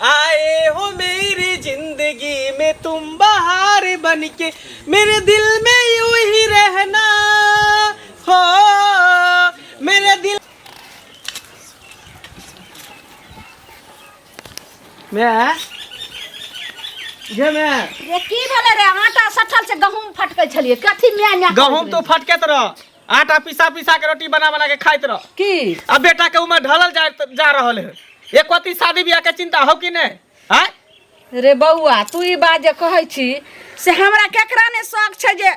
आए हो मेरी जिंदगी में तुम बहार बनके, मेरे दिल में यूं ही रहना हो, मेरे दिल मैं ये की भले रे आटा सठल से गहूम फटकै छलिए कथी में गहूम तो फटकेत रह, आटा पिसा पिसा के रोटी बना बना के खाइत रह की अब बेटा के उम्र ढलल जा रहल है। एक कति शादी ब्याह के चिंता हो कि नहीं? हैं रे बउआ तू ई बात जे कहै छी से हमरा केकरा ने शौक छै जे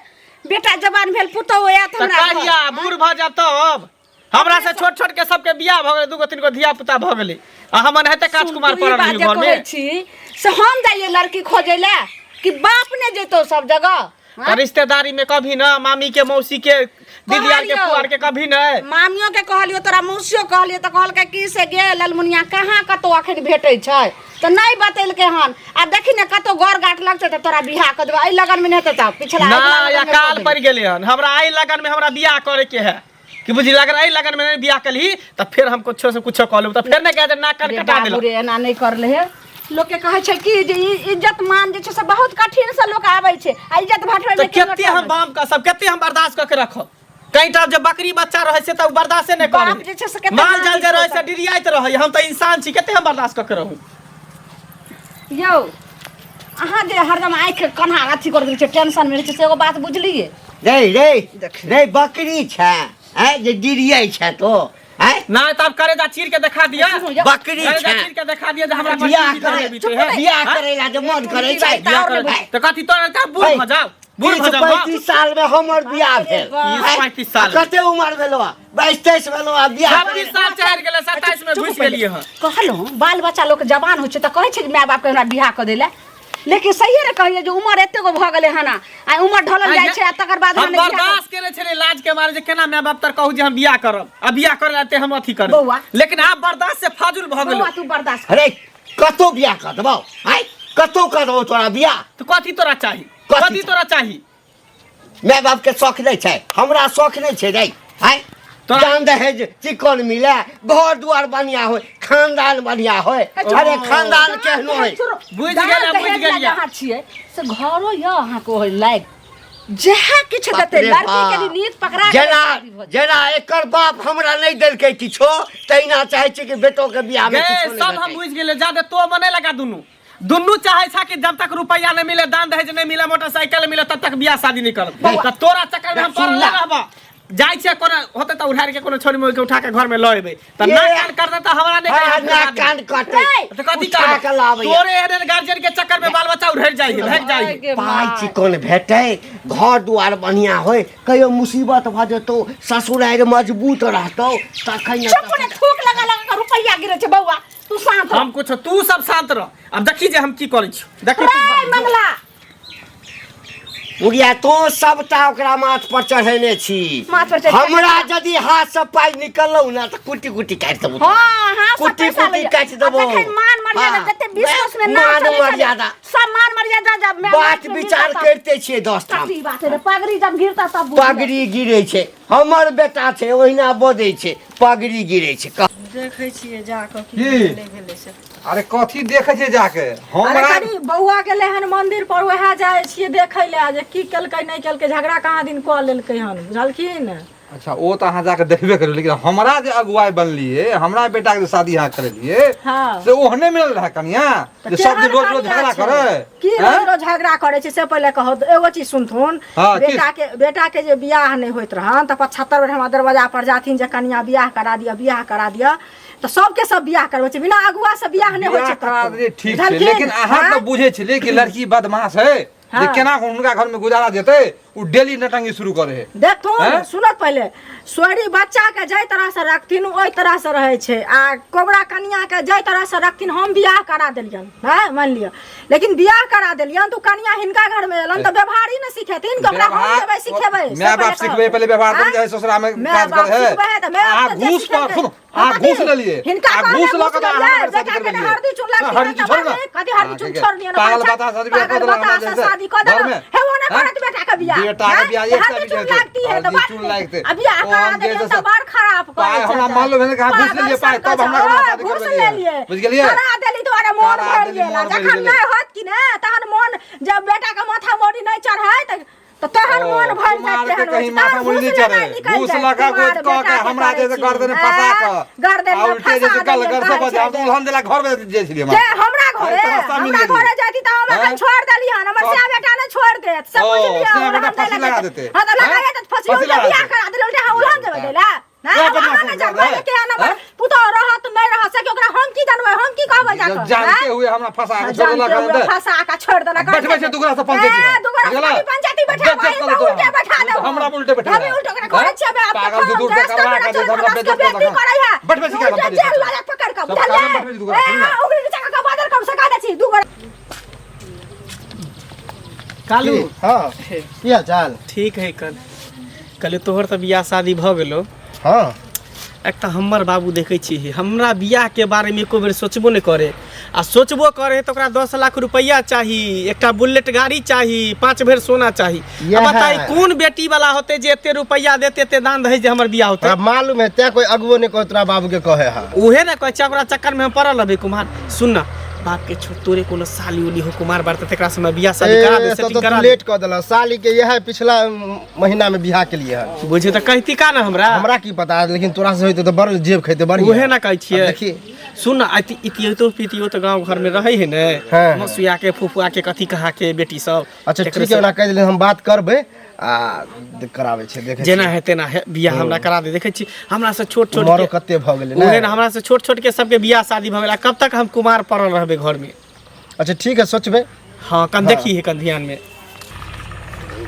बेटा जवान भेल पुतौ होया त हमरा कहिया बूढ़ भ जा तब हमरा से छोट छोट के सबके बियाह भ गेलै, दूगो तीन गो धिया पुता भ गेलै आ हमन हेते काजकुमार परल रही घर में छी से हम जाइए लड़की खोजे ले कि बाप ने जेतो सब जगह रिश्तेदारी में कभी ना, मामी के मौसी के दीदिया के पुआर के कभी नहीं। मामियों के कहलियो तोरा मौसियो कहलियो त कहल के की से गे ललमुनिया कहां कतो अखन भेटै छै त नहीं बतेलकै हन आ देखि ने कतो गौर गाठ लगतै त तोरा बियाह क देबा। ई लगन में नहीं त पिछला ना या काल पड़ गेलै हन हमरा। आई लगन में हमरा बियाह करे के है कि बुझी लग रहा है लगन में नहीं बियाह कली त फिर हम कुछ से कुछ कह लेब त फिर नहीं कह दे ना कर कटा देलो रे एना नहीं करले है। लोग के कहे छै कि जे इज्जत मान जे छै से बहुत कठिन से लोग आबै छै आ इज्जत भाटवे में केते हम बाम का सब केते हम बर्दाश्त करके रखब। कईटा जब बकरी बच्चा रहे से त बर्दाश्त नहीं करे, माल जाल जे रहे से डिरियाइत रहे, हम त इंसान छी केते हम बर्दाश्त करके रहू। यौ अहाँ जे हरदम आँख कन्हा अथी कर दै छै टेंशन में छै से एगो बात बुझलिए रे रे रे बकरी छै है जे डिरियाई छै तो है ना तब करेजा चीर के दिखा दिया, बकरी करेजा छै चीर के दिखा दिया जे हमरा बियाह करेला जे मन करे छै त कथि तोरा का बूढ़ भ जाओ, बूढ़ भ जाओ 35 साल में हमर बियाह भेल। 35 साल कते उम्र भेलो 22-23 भेलो बियाह 26 साल चढ़ गेलै 27 में घुस गेलिए ह। कहलो बाल बच्चा लोग जवान हो छै त कहै छै जे माय बाप के हमरा बियाह क देले, लेकिन सही रे कहिए जे उम्र एते गो भ गेलै हना आ उम्र ढलल जाय छै आ तकर बाद हम बर्दाश्त करे छले लाज के मारे जे केना माय बाप तर कहू जे हम बियाह करब आ बियाह करलाते हम अथी करब, लेकिन आप बर्दाश्त से फाजुल भ गेल। बउआ तू बर्दाश्त अरे कतो बियाह कर दबो है कतो कर दबो तोरा बियाह तो कथि तोरा चाही, कथि तोरा चाही? माय बाप के शौक नहीं छै, हमरा शौक नहीं छै रे है जान दहेज चिकन मिले, घर दुआर बढ़िया होय, खानदान बढ़िया होय। अरे खानदान केहनो है बुझ गेल जहाँ छिए से घरो य अहाँ को होय लायक जहाँ किछ देते लड़की के लिए नीत पकड़ा जना जना एकर बाप हमरा नहीं देलकै किछो तैना चाहे छै कि बेटो के बियाह में किछो नहीं सब हम बुझ गेले जादे तो मने लगा दुन्नु चाहे छा कि जब तक रुपया नहीं मिले, दान दहेज नहीं मिले, मोटरसाइकिल मिले तब तक बियाह शादी नहीं करब। त तोरा चक्कर में हम पड़ल रहबा जाय छै कोनो होते त उधार के कोनो छोरी मोई के उठा के घर में ल एबे त ना कान कर दे त हमरा नहीं ना कान कटे त कथि कर तोरे एहन गार्जियन के चक्कर में बाल बच्चा उधर जाई भाग जाई। पाई चिकन भेटे, घर दुआर बढ़िया होय, कहियो मुसीबत भ जतो ससुराल मजबूत रहतो तखन चुप ने थूक लगा लगा रुपया गिरे छै। बउआ तू शांत हम कुछ तू सब शांत रह। अब देखी जे हम की करै छी देखी मंगला बुढ़िया तो सबटा ओकरा माथ पर चढ़ेने छी। हमरा यदि हाथ से पाई निकलौ ना त कुटी कुटी काट देबो। हां हां कुटी कुटी काट देबो। मान मर्यादा जते विश्वास में ना मान मर्यादा सब मान मर्यादा जब मैं बात विचार करते छियै 10 ठाम। सही बात है पगड़ी जब गिरता तब पगड़ी गिरे छै, हमर बेटा छै ओहिना बोदै छै पगड़ी गिरे छै। देखै छियै जाके की भेलै से। अरे कथी देखे छै जाके हमरा अरे बउआ गेले हन मंदिर पर वहा जाय छियै देखै ले जे की केलकै नहीं केलकै, झगड़ा कहाँ दिन क लेलकै हन बुझलखिन। अच्छा वो तो अहाँ जाके देखबे करू, लेकिन हमरा जे अगुवाई बनलिए हमरा बेटा के शादी यहाँ करलिए हां से ओहने मिलल रहा कनिया जे सब दिन रोज रोज झगड़ा करे की रोज रोज झगड़ा करे छै। से पहले कहो एगो चीज सुनथुन बेटा के जे बियाह नहीं होइत रहन त 75 बेर हमरा दरवाजा पर जाथिन जे कनिया बियाह करा दिया तो सबके सब बियाह करबै छै, बिना अगुआ से बियाह नहीं होय छै। ठीक छै लेकिन अहाँ तो बुझे छलिए कि लड़की बदमाश है जे केना उनका घर में गुजारा देते उ डेली नटंगी शुरू करे है। देखो सुनत पहले सोरी बच्चा के जय तरह से रखथिन ओई तरह से रहे छै आ कोबरा कनिया के जय तरह से रखथिन। हम बियाह करा देलियन है मान लियो, लेकिन बियाह करा देलियन तो कनिया हिनका घर में एलन तो व्यवहार ही न सिखेथिन, कोबरा हम देबै सिखेबै। माय बाप सिखबे पहले व्यवहार देल जाय ससुरा में काज करे है। आ घूस पर सुनो आ घूस ले लिए हिनका आ घूस ला के बेटा के हरदी चुन लगती है कथी हरदी चुन छोड़ दिया ना पागल बता शादी कर दो बता शादी कर दो हे वो ना करत बेटा का बियाह बेटा का बियाह एक हरदी चुन लगती है तो चुन लगते अभी आकर दे तो बार खराब कर पाए हमरा मान लो मैंने कहा घूस ले लिए पाए तब हमरा शादी घूस कर ले लिए बुझ गेलिए करा देली तोरा मोर भर गेला जखन नहीं होत कि ना तहन मन जब बेटा का माथा मोड़ी नहीं चढ़ाए तो तोहर मन भर जाते हैं कहीं माथा मुड़ी नहीं चढ़े घूस लगा गोद कह के हमरा जे कर देने फसा के गर्दन में फसा जैसे कल घर से बजे हम तो उल्हन देला घर में जे छिए जे हमरा घरे जाती त हमरा छोड़ देली हन हमर से बेटा ने छोड़ दे सब कुछ बियाह से बेटा फांसी लगा देते हां तो लगा दे फांसी बियाह करा दे उल्टा उल्हन देबे देला ना जब के ना पुतो रहत नहीं रह सके ओकरा हम की जानबै हम की कहबै जाकर जानते हुए हमरा फसा के छोड़ लगा दे फसा के छोड़ देला बैठ बैठ दुगरा से पंचायती पंचायती उल्टे बैठा दे हमरा उल्टे बैठा हम उल्टे करे करे छबे पागल दूर से करवा के हमरा बेइज्जत करे है बैठ बैठ के जेल वाला पकड़ के बुझल है ओकरे नीचे का बादर कम सका दे छी दुगरा कालू हाँ की हाल चाल ठीक है कल तोहर तो बियाह शादी भ गेलो हाँ एक तो हमर बाबू देखे छी हमरा बियाह के बारे में एको बेर सोचबो नहीं करे आ सोचबो करे तो ओकरा 10 लाख रुपया चाहिए एकटा बुलेट गाड़ी चाहिए 5 भर सोना चाहिए अब बताई कौन बेटी वाला होते जे एते रुपया देते एते दान दहे जे हमर बियाह होते मालूम है ते कोई अगुओ नहीं कह तोरा बाबू के कहे हा उहे ना कहै छै ओकरा चक्कर में हम पड़ल हबे कुमार सुन ना बाप के छोट तोरे कोनो साली उली हो कुमार बार तेकरा समय बियाह शादी करा दे सेटिंग करा लेट कर देला साली के यह पिछला महीना में बियाह के लिए है बुझे त कहती का ना हमरा की पता लेकिन तोरा से होते तो बड़ जेब खैते बढ़िया उहे ना कहै छियै देखिए सुन ना इतियो पितियो तो गांव घर में रहै है ने मसुया के फुफुआ के कथी कहा के बेटी सब अच्छा ठीक है ना कह देले हम बात करबे आ करावे छै देखे जेना है तेना है बियाह हमरा करा दे देखे छी हमरा से छोट छोट मरो कते भ गेलै ओहे ना हमरा से छोट छोट के सबके बियाह शादी भ गेला कब तक हम कुमार पड़ल रहबे घर में अच्छा ठीक है सोचबे हां कन देखी है कन ध्यान में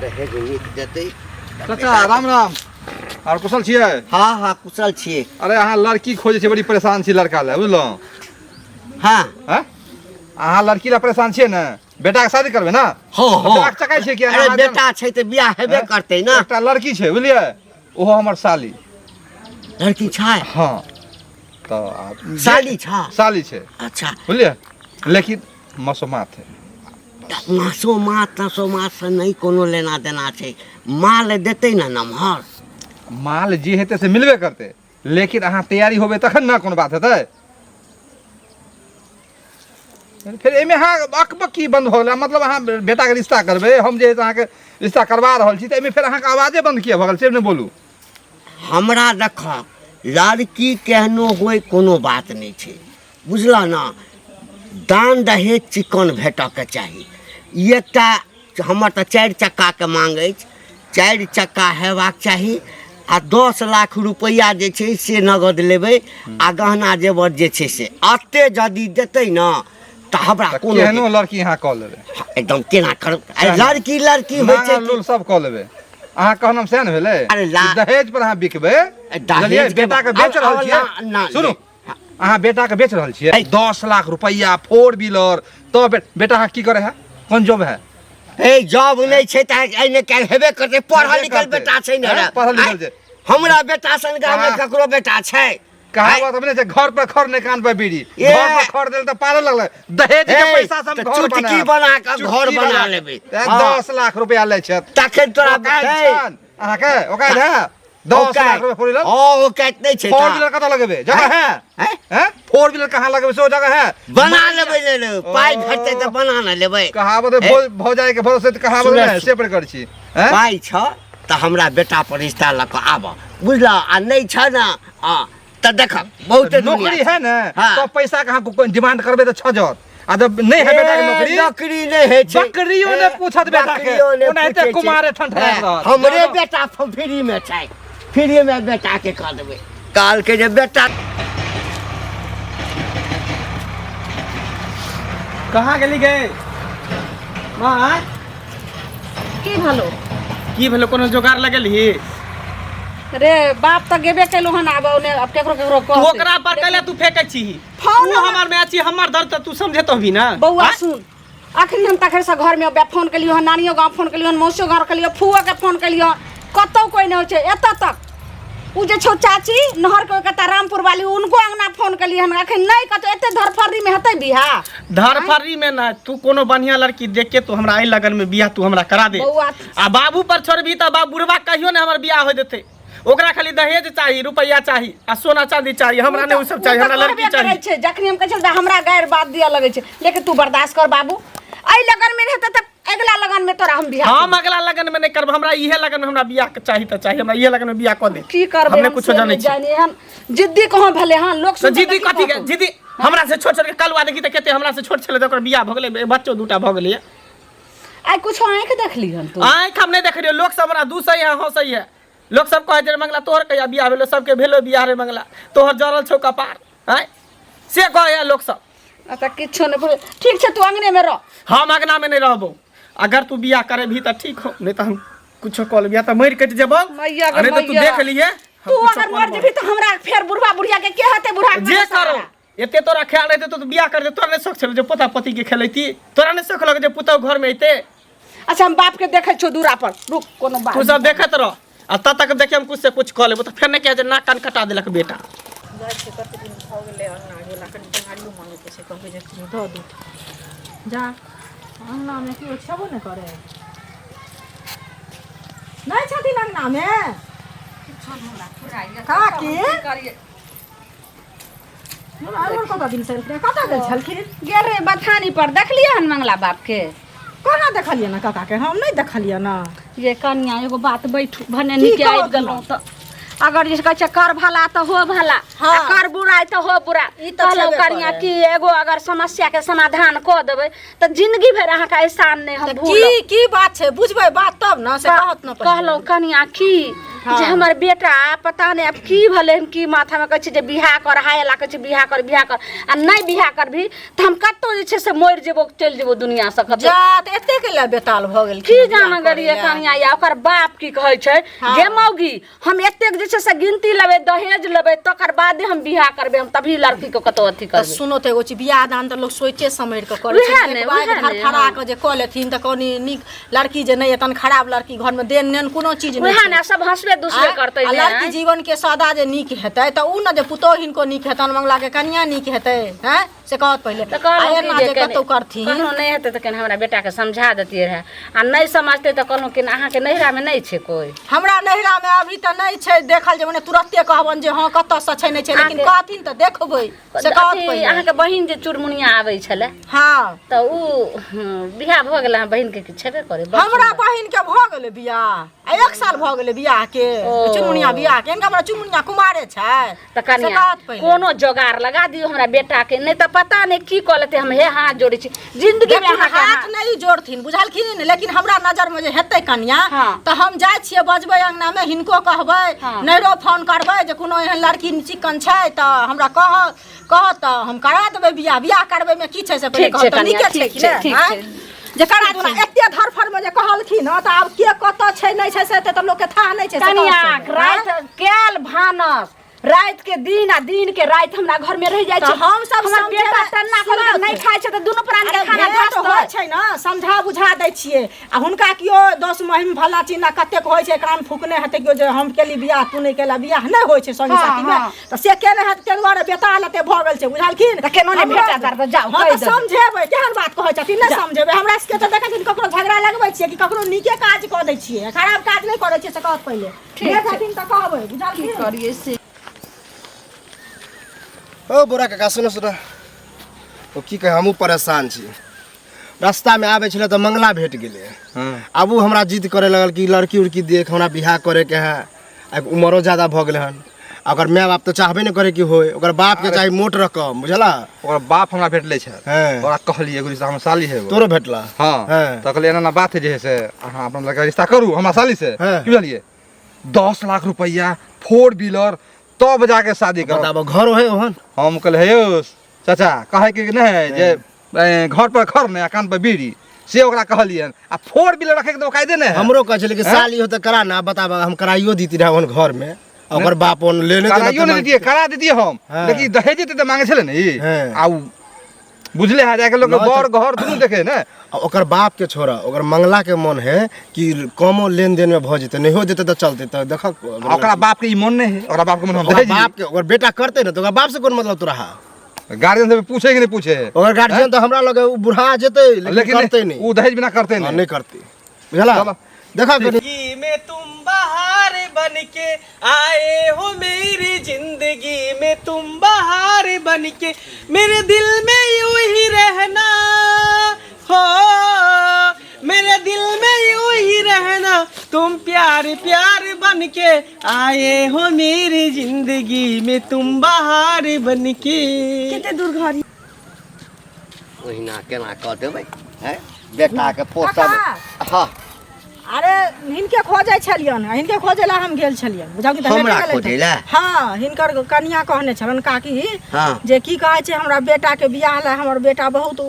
दहेज नीक देतै चाचा राम राम और कुशल छिए हाँ हाँ कुशल छिए अरे अहाँ लड़की खोजे छै बड़ी परेशान छी लड़का ले बुझलो हाँ हैं अहाँ लड़की ला परेशान छिए ना बेटा के शादी करबे ना हो बेटा के चकाई छै कि अरे बेटा छै त बियाह हेबे करतै ना एकटा लड़की छै बुझलिए ओहो हमर साली लड़की छै हां तो साली छै साली छै अच्छा बुझलिए लेकिन मसोमात है मासोमात से नहीं कोनो लेना देना छै माल देतै ना नमहर माल जे हेतै से मिलबे करतै लेकिन अहाँ तैयारी होबे तखन ना कोनो बात हेतै फिर एमे अहाँ अकबकी बंद हो गेल मतलब अहाँ बेटा के रिश्ता करबे हम जे अहाँ के रिश्ता करवा रहल छी त एमे फिर अहाँ के आवाजे बंद किया भ गेल से ने बोलू हमरा देख लड़की केहनो होय कोनो बात नहीं छै बुझला ना दान दहेज चिकन भेटऽ के चाही एकटा हमर त 4 चक्का के मांग अछि 4 चक्का हेबाक चाही आ 10 लाख रुपया जे छै से नगद लेबै आ गहना जेवर जे छै से अते जदी देतै ना त हमरा कोनो केहनो लड़की यहाँ कऽ लेबै एकदम केना कर लड़की होय छै लोग सब कऽ लेबै अहाँ कहनम से न भेलै अरे दहेज पर अहाँ बिकबै दहेज बेटा के बेच रहल छियै सुनू अहाँ बेटा के बेच रहल छियै 10 लाख रुपया 4 व्हीलर तो बेटा अहाँ की करे है कोन जॉब है ए जॉब नहीं छै त एने काल हेबे करते पढ़ल लिखल बेटा छै ने पढ़ल लिखल छै हमरा बेटा सन गांव में ककरो बेटा छै कहावत अपने से घर पर खर नहीं कान पे बीड़ी घर पर खर देल त पारे लगले दहेज के पैसा से हम घर चुटकी बना के घर बना लेबै 10 लाख रुपया ले छै तखन तोरा अहाँ के ओका है 10 लाख रुपया फोर व्हीलर ओ कहत नहीं छै फोर व्हीलर कत लगबे जगह है हैं फोर व्हीलर कहां लगबे सो जगह है बना लेबै ले पाई भेटतै त बना न लेबै कहावत भ जाए के भरोसे त कहावत नहीं से पर कर छी हैं पाई छ त हमरा बेटा पर रिश्ता ल के आब बुझला आ नहीं छ ना त देख बहुत नौकरी है ना तो पैसा कहां को डिमांड करबे त छ जत आ जब नहीं है बेटा के नौकरी नहीं है छै बकरियों ने पूछत बेटा के ओनाइते कुमारे ठंठा हमरे बेटा फ्री में छै फ्री में बेटा के कर देबै काल के जे बेटा कहाँ गेली गए माँ की भेलो कोनो जोगार लगेलही रे बाप त गेबे कैलो हन आब ओने अब केकरो केकरो तू ओकरा पर कैले तू फेकै छी फोन तू हमर में अछि हमर दर्द त तू समझेतो भी ना बौआ सुन अखनी हम तखर से घर में फोन कलियो हन नानियो गांव फोन कलियो हन मौसियो गांव कलियो फुआ के फोन कलियो कतौ कोई नहीं छै एत तक उ जे छौ चाची नहर के कता रामपुर वाली उनको अंगना फोन कली हम अखन नहीं कतो एते धरफरी में हेतै बियाह धरफरी में ना तू कोनो बढ़िया लड़की देख के तू हमरा आई लगन में बियाह तू हमरा करा दे बौआ आ बाबू पर छोड़बी त बाबू बुढ़वा कहियो ने हमर बियाह हो देते ओकरा खाली दहेज चाहिए रुपया चाहिए आ सोना चांदी चाहिए हमरा ने उ सब चाहिए हमरा लड़की चाहिए जखनी हम कहै छै हमरा गैर बात दिया लगै छै लेकिन तू बर्दाश्त कर बाबू आई लगन में हेतै त अगला लगन में तोरा हम बियाह हम अगला लगन में नहीं करब हमरा इहे लगन में हमरा बियाह चाहिए त चाहिए हमरा इहे लगन में बियाह क दे की करबे हमने कुछ जानै छी हम जिद्दी कहां भेले हां लोग तो जिद्दी कथी के जिद्दी हमरा से छोट छोट के कलवा देखी त केते हमरा से छोट छले त ओकर बियाह भ गेलै बच्चो दूटा भ गेलै आई कुछ आंख देखली हन तू आंख हम नहीं देख रियो लोग सब हमरा दूसै है हंसै है लोग सब कहे जे मंगला तोहर कहिया बियाह भेलो सबके भेलो बियाह रे मंगला तोहर जरल छौ कपार हैं से कहे लोग सब अच्छा किछो नहीं ठीक छै तू अंगने में रह हम अगना में नहीं रहबो अगर तू बियाह करे भी त ठीक हो नहीं त हम कुछो कॉल बियाह त मर कट जेबो अरे तो तू देख लिए तू अगर मर जेबी त हमरा फेर बुढ़वा बुढ़िया के हेतै बुढ़ा जे करो एते तोरा ख्याल रहते तो बियाह कर दे तोरा नहीं शौक छल जे पोता पति के खेलैती तोरा नहीं शौक लगे जे पुतौ घर में अइते अच्छा हम बाप के देखै छौ दूरा पर रुक कोनो बात तू सब देखत रह आ तब तक देखे हम कुछ से कुछ कॉल लेबो त फिर नहीं कहे जे नाक कान कटा देलक बेटा जाय छै कते दिन भ गेलै अन्ना गेला कनि दहाड़ियो मांगे के छै कहबे जे द दू जा अंगना में कियो छबो न करे नहीं छथि अंगना में का की कता दिन से कता गेल छलखिन गेल रे बथानी पर देखलिए हन मंगला बाप के कोना देखलिए ना काका के हम नहीं देखलिए ना ये कन्या एगो बात बैठू भने की निके कहत आबि गेलौं त अगर जे कहै छै कर भला त हो भला हाँ। आ कर बुराई त हो बुरा ई त कहलौ छेबे कन्या करे। कि एगो अगर समस्या के समाधान क देबै त जिंदगी भर अहाँ का एहसान नहीं हम भूलब की बात छै बुझबै बात तब ना से कहत ना कहलौ कन्या की हाँ। जे हमर बेटा पता नहीं अब की भले हम की माथा में कहै छै जे बियाह कर हाय ला कहै छै बियाह कर आ नहीं बियाह करभी त हम कत्तो जे छै से मरि जेबो चलि जेबो दुनिया से कत्तो जा त एते के ले बेताल भ गेल की जान गरिए कन्या या ओकर बाप की कहै छै गे मौगी हम एतेक जे छै से गिनती लेबै दहेज लेबै तकर बादे हम बियाह करबै हम तभी लड़की को कतो अथी करबै सुनो त एगो चीज बियाह दान त लोग सोचे समझ के करे उहे छै ने, एक बार उहे घर ने, खड़ा हाँ। के जे क लेथिन त कोनी नीक लड़की जे नहीं एतन खराब लड़की घर में देन नेन कोनो चीज नहीं उहे ने सब हंसबे दूसरे करतै आ ने लड़की जीवन के सदा जे नीक हेतै त उ न जे पुतो हिनको नीक हेतन मंगला के कन्या नीक हेतै हैं से कहत पहिले त कहलौं आ कि एना जे जे कतौ करथिन कहलौं नहीं हेतै त कनि हमरा बेटा के समझा देतियै रहे आ नहीं समझतै त कहलौं कि अहाँ के नैहरा में नहीं छै कोई हमरा नहिरा में अभी त नहीं छै देखल जे मने तुरंते कहबन जे हां कत से छै नहीं छै लेकिन अहाँके- कहथिन त देखबै से कहत अथी पहिले अहाँ के बहिन जे चुरमुनिया आबै छले हां त उ बियाह भ गेल अहाँ बहिन के कि छेबे करे बड़ हमरा सुन्दर। बहिन के भ गेलै बियाह आ 1 साल भ गेलै बियाह के ओ। चुनमुनिया बियाह के इनका हमरा चुनमुनिया कुमारे छै त कन्या से कहत पहिले। कोनो जोगाड़ लगा दियो हमरा बेटा के नहीं त पता नहीं की क लेते हम हे हाथ जोड़े छी जिंदगी में लेकिन अहाँ के हाथ नहीं जोड़थिन बुझलखिन लेकिन हमरा नजर में जे हेतै कन्या हाँ। त हम जाय छियै बजबै अंगना में हिनको कहबै हाँ। नैरो फोन करबै जे कोनो एहन लड़की चिकन छै त हमरा कह त हम करा देबै बियाह करबै में की छै से पहिले ठीक छै कहत कन्या, नीके छै ठीक कि छै, नहि, ठीक आँय? छै। जे करा दूना एते धरफर में जे कहलखिन हँ त आब के कत छै नहीं छै से त लोग के था नहीं छै से कन्या कहत छै, रात केल भानस रात के दिन आ दिन के रात हमरा घर में रह जाय तो छै हम सब हमर समझे बेटा ना, टन्ना खोल के सुनत। नहीं खाय छै त दुनु प्राण के अरे खाना भेंट धस होइ छै ना समझा बुझा दै छियै आ हुनका कियो 10 महिम भला चिन्ना कतेक होइ छै एकरा में फुकने हेतै कियो जे हम केली बियाह तू नहीं केला बियाह नहीं होइ छै संगी हाँ, साथी में हाँ। त से केने हेत के दुआरे बेटा लते भ गेल छै बुझलखिन त केनो नहि हमरा- भेटा दर त जाउ, हाँ, कहि त देबै। समझेबै केहन बात कहै छथिन नहीं समझेबै हमरा सबके त देखै छिन ककरो झगड़ा लगबै छियै कि ककरो नीके काज क दै छियै खराब काज नहीं करै छियै से कहत पहिले ठीक छथिन त कहबै बुझलखिन करिए से ओ बोरा काका सुनो सुनो ओ की कहे हमहूँ परेशान छी रास्ता में आबे छले तो मंगला भेट गेले आब उ हमरा जिद करे लगल कि लड़की उड़की देख हमरा बियाह करे के है अब उम्रो ज्यादा भ गेल हन अगर माय बाप तो चाहबे न करे कि होय ओकर बाप के चाही मोट रकम बुझला ओकर बाप हमरा भेटले छै हैं। ओकरा कहलिए एगो रिश्ता हमर साली है एगो। तोरो भेटला हाँ हैं। तो कहलिए एना ना बात है जे है से अहाँ अपन लड़का रिश्ता करू हमरा साली से हैं। की बुझलिए 10 लाख रुपया 4 व्हीलर तब जाके शादी करो बताबो घर है ओहन हम कहले हे यौ चाचा कहे के नहीं है जे घर पर खर ने कान पर बीड़ी से ओकरा कहलियन आ 4 व्हीलर रखे के तो कायदे नहीं है हमरो कहे छले कि हैं? साली हो त करा ना बताबो हम कराइयो दीती रहे ओहन घर में ओकर बाप ओन लेने कराइयो नहीं दिए करा देतिए हम हैं। लेकिन दहेज ते मांगे छले ने ई हैं। आ उ बुझले है जाके लोग बर घर दुनू देखे ना आ ओकर बाप के छोड़ा ओकर मंगला के मन है कि कमो लेन देन में भ जेते नहीं हो जेते तो चलते तो देख ओकरा बाप के ई मन नहीं है ओकरा बाप के मन हम ओकर दहेज दी। बाप के ओकर बेटा करते ना तो ओकर बाप से कोन मतलब तोरा गार्जियन से पूछे कि नहीं पूछे ओकर गार्जियन तो हमरा लगे बुढ़ा जेते लेकिन करते नहीं वो दहेज बिना करते नहीं नहीं करते बुझला चलो। देखा कनी जिंदगी में तुम बहार बन के आए हो, मेरी जिंदगी में तुम बहार बन के मेरे दिल में यूं ही रहना हो, मेरे दिल में यूं ही रहना, तुम प्यार प्यार बन के आए हो मेरी जिंदगी में तुम बहार बन के। कितने दूर घर ओहिना केना कह देबै हैं बेटा के पोता काका। हाँ अरे हिनके खोजे छलियन, हिनके खोजे ला हम गेल छलियन, बुझाउ कि हमरा खोजे ला? हाँ, हिनकर कन्या कहने छलन काकी हाँ। जे की कहै छै हमरा बेटा के बियाह ला, हमर बेटा बहुत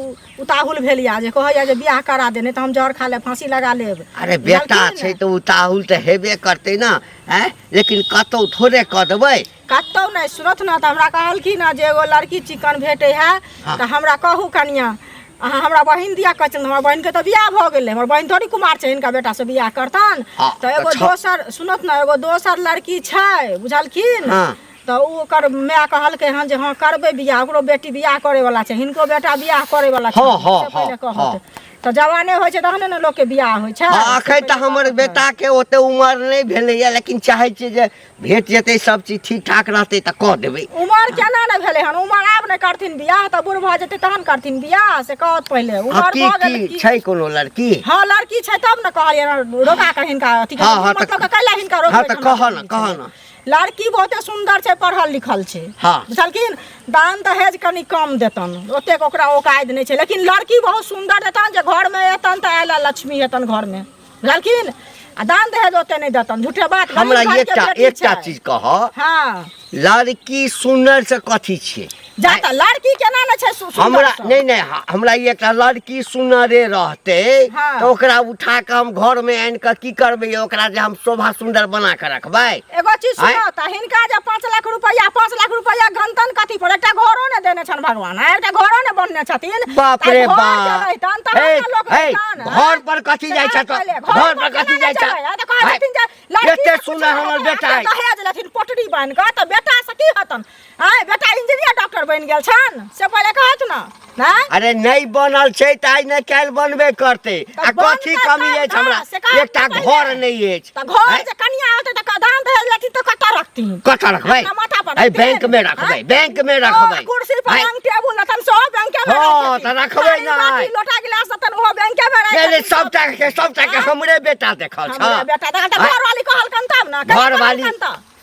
उताहुल भेलिया, जे कहैया जे बियाह करा दे, नहीं तो हम जहर खा ले, फांसी लगा लेब। अरे बेटा छै तो उताहुल तो हेबे करते ना हैं, लेकिन कतौ थोड़े कह देबै। कतौ नहीं सुनत ना, तो हमरा कहलखिन जे एगो लड़की चिकन भेटे है तो हमरा कहू कनिया, अहाँ हमरा बहिन दिया कहै छन, हमर बहिन के तो बियाह भ गेलै, हमर बहिन थोड़ी कुमार छै, हिनका बेटा से बियाह करतन। हाँ, तो एगो अच्छा। दोसर सुनत ना, एगो दोसर लड़की छै बुझलखिन। हाँ। तो ओकर माय कहलकै हन जे हाँ करबै बियाह, ओकरो बेटी बियाह करे वाला छै, हिनको बेटा बियाह करे वाला छै। हाँ, हाँ, से पहिले हाँ, कहत। तो जवाने होइ छै तहने ने लोग के बियाह होइ छै। अखन तऽ हमर बेटा के ओते उम्र नहीं भेलैया, लेकिन चाहे छियै जे भेट जेतै सब चीज ठीक ठाक रहतै तऽ कह देबै। उमर केना नहि भेलै हन, उमर आब नहि करथिन बियाह, तऽ बूढ़ भऽ जेतै तहन करथिन बियाह, से कहत पहिले उमर की भऽ गेलै। की छै कोनो लड़की? हाँ लड़की छै तब ने कहलिए रोका कर हिनका अथी कर, हाँ, हाँ, मतलब तऽ- कैला हिनका रोकबै हाँ तऽ हमरा कह न लड़की कह छै। न। लड़की बहुते सुंदर छै, पढ़ल लिखल छै, हाँ। बुझलखिन। दान दहेज कनि कम देतन, ओतेक ओकरा औकाद नहि छै, लेकिन लड़की बहुत सुंदर देतन, जे घर में एतन तऽ आयल लक्ष्मी हेतन घर में, बुझलखिन। आ दान दहेज ओते नहीं देतन, झूठे बात। हमरा गरीब घर के बेटी एकटा छै। चीज कह, हाँ लड़की सुनर से कथी छियै? जाता लड़की केना न छै सुंदर हमरा सब? नहीं नहीं हमरा ये एकटा लड़की सुनरे रहते हाँ। तो ओकरा उठा के हम घर में आन के की करबै, ओकरा जे हम शोभा सुंदर बना के रखबै। एगो चीज आँय? सुनो त हिनका जे 5 लाख रुपया गंतन कथी पर, एकटा घरो ने देने छन भगवान, एकटा घरो ने बनने छथिन। बाप तऽ रे घर बाप। जे रहितन तहन हे, ने लोक हे, रहितन, घर पर कथी से जाइ आज छै तो? पहिले, घर पर कथी जाइ छै? केना तऽ कहै छथिन जे लड़की एते के सुन्दर कुछ हमर हेतै, बेटा अइ। दहेज लेथिन पोटरी बन के, तऽ बेटा से की हतन? आय बेटा इंजीनियर डॉक्टर बन गेल छन, से पहिले कहत ना ना। अरे नहीं बनल छै त आइ ने काल्हि बनबे करते। आ कथी बनतै कमी तब अछि हमरा? ना, से कहत एकटा पहिले। घर नहीं अछि। तऽ घर आँय? जे कनिया होतै तऽ दान दहेज लेथिन तऽ कतऽ रखथिन? कतऽ रखबै? अपना माथा पर एहि रखथिन। बैंक में रखबै, आँय? बैंक में रखबै। कुर्सी पर आँय? रंग टेबुल लतन सब बैंक में हाँ, रखथिन। तऽ रखबै थारी नहि। बाटी लोटा गिलास लतन ओहो बैंक में नहीं नहीं रखथिन। सबटा के हमरे बेटा देखल छ। हमरे बेटा देखल तऽ आँय? घर वाली कहलकन तब ना, घर वाली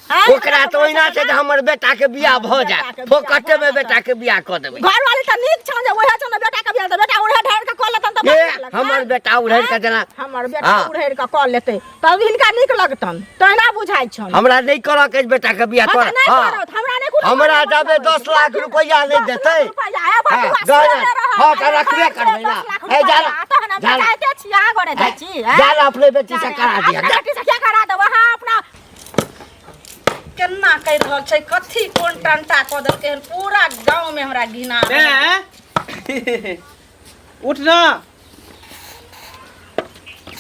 आँय? ओकरा तो ओहिना छै जे हमर बेटा के बियाह भ जाए, फोकटे में बेटा के बियाह क देबै। घर वाली तऽ नीक छन जे ओहे छन बेटा के बियाह, तऽ बेटा उड़े ढेर के कऽ लेतन तऽ ए, बढ़िया लगतन। हमर बेटा उड़ैर के जेना हमर बेटा हाँ। उड़ेर के कऽ लेतै तब हिनका नीक लगतन, तहिना बुझाइ छन। हमरा नहीं करऽ के बेटा के बियाह हाँ, कर। तऽ नहि करत, हमरा नहि कोनो हमरा मतलब जबे छै। 10 लाख रुपया नहीं 10 देतै। लाख रुपया, ए, बटुआ हाँ, सोने गहना। रहल, हाँ, तऽ अरे रखबे घर से करबै ना। 10 लाख ए, रुपया, जाला, तहन हम जाला। बताइते छी, आहाँ गरे जाइ छी, हैं? जाला अपने बेटी से करा दिया। अपना बेटी से क्या करा देबै? हाँ, अपना केना कहि रहल छै, कथी कोन टंटा कऽ देलकै हन, पूरा गांव में हमरा घिना उठ ना,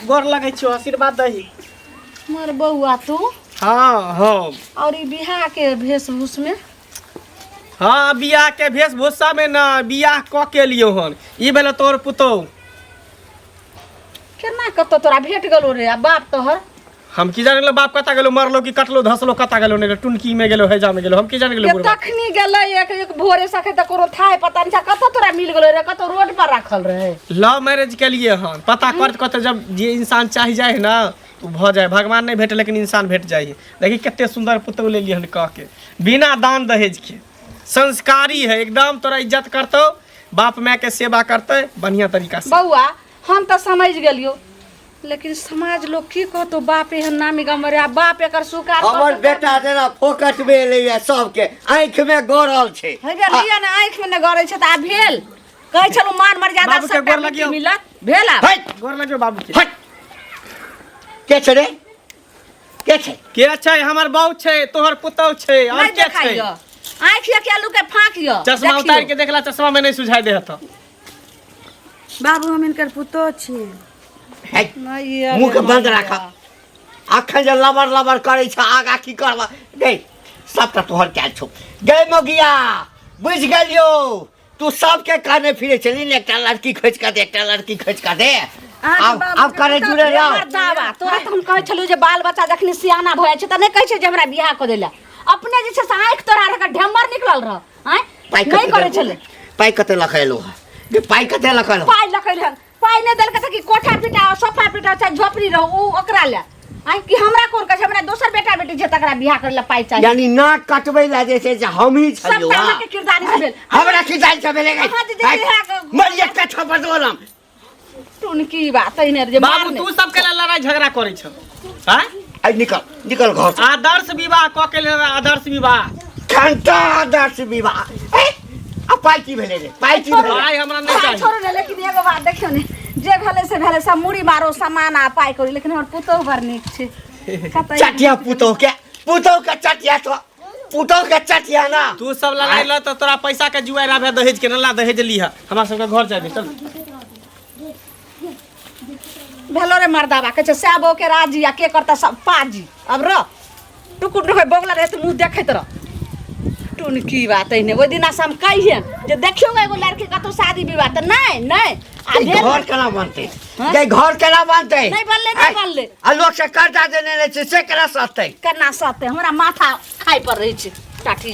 गोर लगै छियो, आशीर्वाद दही। मर बउआ तू हाँ हाँ और ई बिहार के वेशभूष में हाँ, बियाह के वेशभूषा में ना बियाह क के लियो हन। ई भेल तोर पुतौ। केना कतौ तोरा भेट गेलो रे? आ बाप तोहर हम की जान गेलो बाप कता गेलो, मरलो कि कटलो धसलो कता गेलो, नहीं टुनकी में गेलो, हैजा में गेलो, हम की जान गेलो के बुढ़वा। तखनी गेलै एक भोरे सके त कोनो थाय पता नहीं कतौ तोरा मिल गेलो रे? कतौ रोड पर रखल रहे? लव मैरिज के लिए हन, पता करत कत जब जे इंसान चाह जाए है ना तो भ जाए। भगवान नहीं भेटे लेकिन इंसान भेट जाए। देखी कितने सुंदर पुतौ ले लिहन कह के, बिना दान दहेज के। संस्कारी है एकदम, तोरा इज्जत करतो, बाप माय के सेवा करते बढ़िया तरीका से। बउआ हम त समझ गेलियो, लेकिन समाज लोग की कहतो, बाप एहन नामी गमरे, आ बाप एकर सुकार हमर बेटा जेना फोकट में एलैया, सबके आँखि में गड़ल छै। हे गे लिया ने आँख में न गड़ै छै त आ भेल कहै छलु मान मर्यादा बाबू के सबटा गोर लगियौ। मिलत भेल आ हट गोर लगियो बाबू के। हट के छै रे? के छै? के छै? हमर बहू छै, तोहर पुतौ छै, और नहीं के छै? देखाइयो आँखिया के आलू के फाँकियो चश्मा उतार के देखला चश्मा में नहीं सुझाई दे तो बाबू हम इनकर पुतो छी मुँह के बंद राख अखन जे लबर लबर करे छ आगा की करबा गई सबटा तोहर क्या छौ गई मोगिया बुझ गेलियो तू सबके कहने फिरे चली ने एकटा लड़की खोज के दे एकटा लड़की खोज के दे अब करे जुड़े रहो दावा तोरा तो हम कहै छलु जे बाल बच्चा जखनी सियाना भए छै त नहीं कहै छै जे हमरा बियाह क देला अपने जे छै से आँख तोरा रह ढेम्बर निकलल रह हैं नहीं करे छले पाई कते लखैलो गे पाई कते लखैलो पाई लखैल हन पाई ने देल के कि कोठा पिटा सोफा पिटा चाहे झोपड़ी रहो ओ ओकरा ले आई कि हमरा कोन कहै छै हमरा दोसर बेटा बेटी जे तकरा बियाह करला पाई चाहिए यानी नाक कटबै ला जे छै से हम ही छलियो सब के किरदारी से भेल हमरा की जान छ भेले मर एक कछो बदलम टुन की बात है ने जे बाबू तू सब के लड़ाई झगड़ा करे छ हैं आई निकल निकल घर से आदर्श विवाह क के आदर्श विवाह घंटा आदर्श विवाह अब पाई की भेले रे पाई की भेले पाई हमरा नहीं चाहिए छोड़ ने लेकिन एगो बात देखियो ने जे भेले से भेले सब मुड़ी मारो सामान आ पाई करी लेकिन हमर पुतो बर नीक छै चटिया पुतो के चटिया तो पुतो के चटिया ना तू सब लड़ाई ल तो तोरा पैसा के जुआरा भे दहेज के नला दहेज लीहा हमरा सब के घर जाबे चल भेलो रे मर्दावा के साबो के राजी आ के करता सब पाजी अब र टुकुर टुकुर बोगला रे तू मुंह देखैत रह टुन की बात है ने ओइ दिना से हम कहिए जे देखियो एगो लड़की कतो शादी विवाह त नहीं घर केना बनते ये घर केना बनते नहीं बनले आ लोग से कर्जा देने से केना सतै केना सते हमरा माथा खाइ पर रही छै टाटी